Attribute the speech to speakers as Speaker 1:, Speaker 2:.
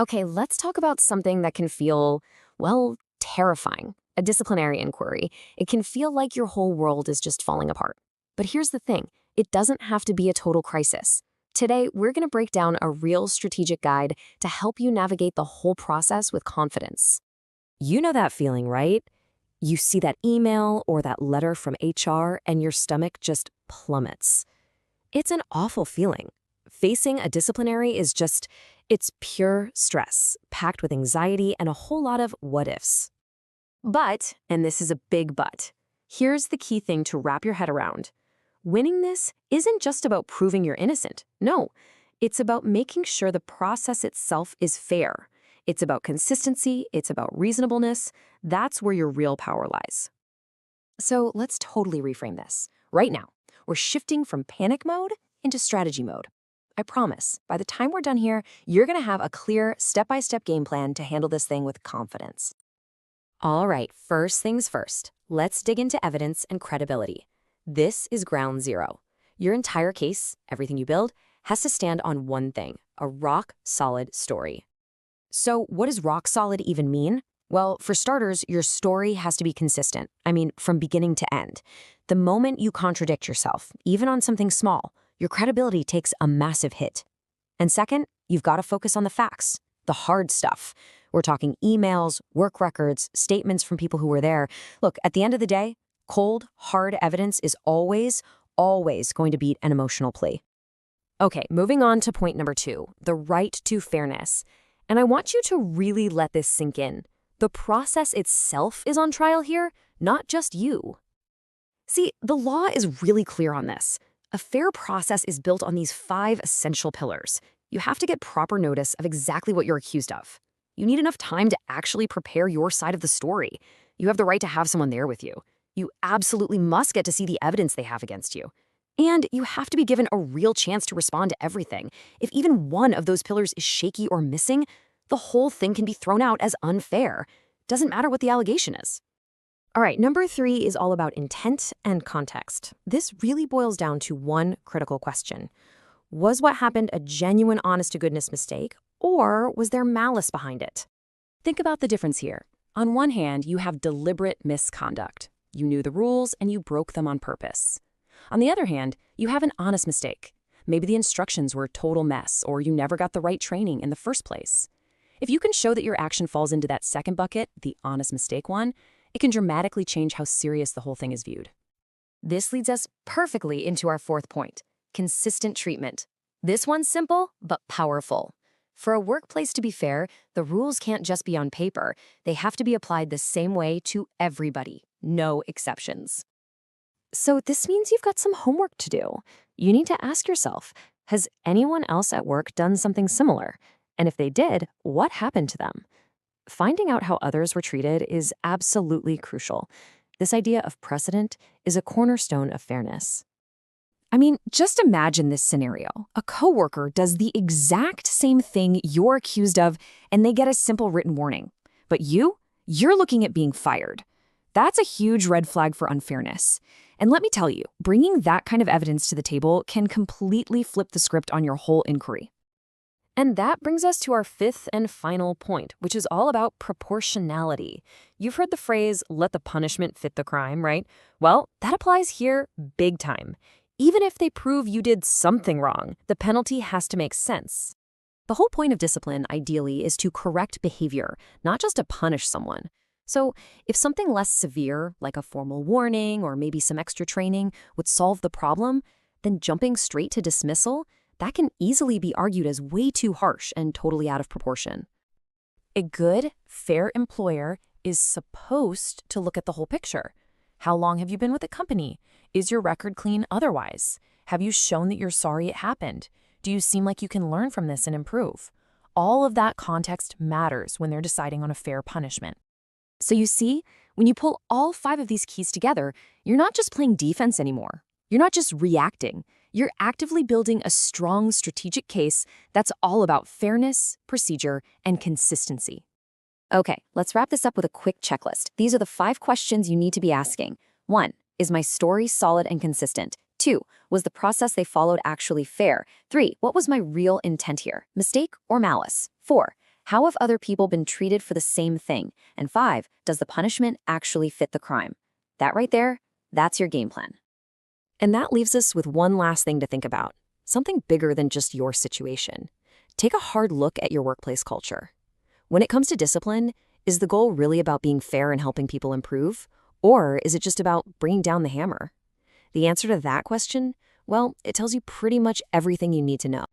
Speaker 1: Okay, let's talk about something that can feel, well, terrifying. A disciplinary inquiry. It can feel like your whole world is just falling apart. But here's the thing, it doesn't have to be a total crisis. Today, we're going to break down a real strategic guide to help you navigate the whole process with confidence. You know that feeling, right? You see that email or that letter from HR and your stomach just plummets. It's an awful feeling. Facing a disciplinary is it's pure stress, packed with anxiety and a whole lot of what ifs. But, and this is a big but, here's the key thing to wrap your head around. Winning this isn't just about proving you're innocent. No, it's about making sure the process itself is fair. It's about consistency, it's about reasonableness. That's where your real power lies. So let's totally reframe this. Right now, we're shifting from panic mode into strategy mode. I promise, by the time we're done here, you're going to have a clear, step-by-step game plan to handle this thing with confidence. All right, first things first, let's dig into evidence and credibility. This is ground zero. Your entire case, everything you build, has to stand on one thing, a rock-solid story. So what does rock solid even mean? Well, for starters, your story has to be consistent. I mean, from beginning to end. The moment you contradict yourself, even on something small, your credibility takes a massive hit. And second, you've got to focus on the facts, the hard stuff. We're talking emails, work records, statements from people who were there. Look, at the end of the day, cold, hard evidence is always going to beat an emotional plea. Okay, moving on to point number 2, the right to fairness. And I want you to really let this sink in. The process itself is on trial here, not just you. See, the law is really clear on this. A fair process is built on these 5 essential pillars. You have to get proper notice of exactly what you're accused of. You need enough time to actually prepare your side of the story. You have the right to have someone there with you. You absolutely must get to see the evidence they have against you. And you have to be given a real chance to respond to everything. If even one of those pillars is shaky or missing, the whole thing can be thrown out as unfair. Doesn't matter what the allegation is. All right, number 3 is all about intent and context. This really boils down to one critical question. Was what happened a genuine honest-to-goodness mistake, or was there malice behind it? Think about the difference here. On one hand, you have deliberate misconduct. You knew the rules and you broke them on purpose. On the other hand, you have an honest mistake. Maybe the instructions were a total mess, or you never got the right training in the first place. If you can show that your action falls into that second bucket, the honest mistake one, it can dramatically change how serious the whole thing is viewed. This leads us perfectly into our 4th point, consistent treatment. This one's simple, but powerful. For a workplace to be fair, the rules can't just be on paper. They have to be applied the same way to everybody, no exceptions. So this means you've got some homework to do. You need to ask yourself, has anyone else at work done something similar? And if they did, what happened to them? Finding out how others were treated is absolutely crucial. This idea of precedent is a cornerstone of fairness. I mean, just imagine this scenario. A coworker does the exact same thing you're accused of, and they get a simple written warning. But you're looking at being fired. That's a huge red flag for unfairness. And let me tell you, bringing that kind of evidence to the table can completely flip the script on your whole inquiry. And that brings us to our 5th and final point, which is all about proportionality. You've heard the phrase, let the punishment fit the crime, right? Well, that applies here big time. Even if they prove you did something wrong, the penalty has to make sense. The whole point of discipline, ideally, is to correct behavior, not just to punish someone. So if something less severe, like a formal warning or maybe some extra training, would solve the problem, then jumping straight to dismissal, that can easily be argued as way too harsh and totally out of proportion. A good, fair employer is supposed to look at the whole picture. How long have you been with the company? Is your record clean otherwise? Have you shown that you're sorry it happened? Do you seem like you can learn from this and improve? All of that context matters when they're deciding on a fair punishment. So you see, when you pull all 5 of these keys together, you're not just playing defense anymore. You're not just reacting. You're actively building a strong strategic case that's all about fairness, procedure, and consistency. Okay, let's wrap this up with a quick checklist. These are the 5 questions you need to be asking. 1. Is my story solid and consistent? 2. Was the process they followed actually fair? 3. What was my real intent here? Mistake or malice? 4.
Speaker 2: How have other people been treated for the same thing? And 5, does the punishment actually fit the crime? That right there, that's your game plan.
Speaker 1: And that leaves us with one last thing to think about, something bigger than just your situation. Take a hard look at your workplace culture. When it comes to discipline, is the goal really about being fair and helping people improve? Or is it just about bringing down the hammer? The answer to that question, well, it tells you pretty much everything you need to know.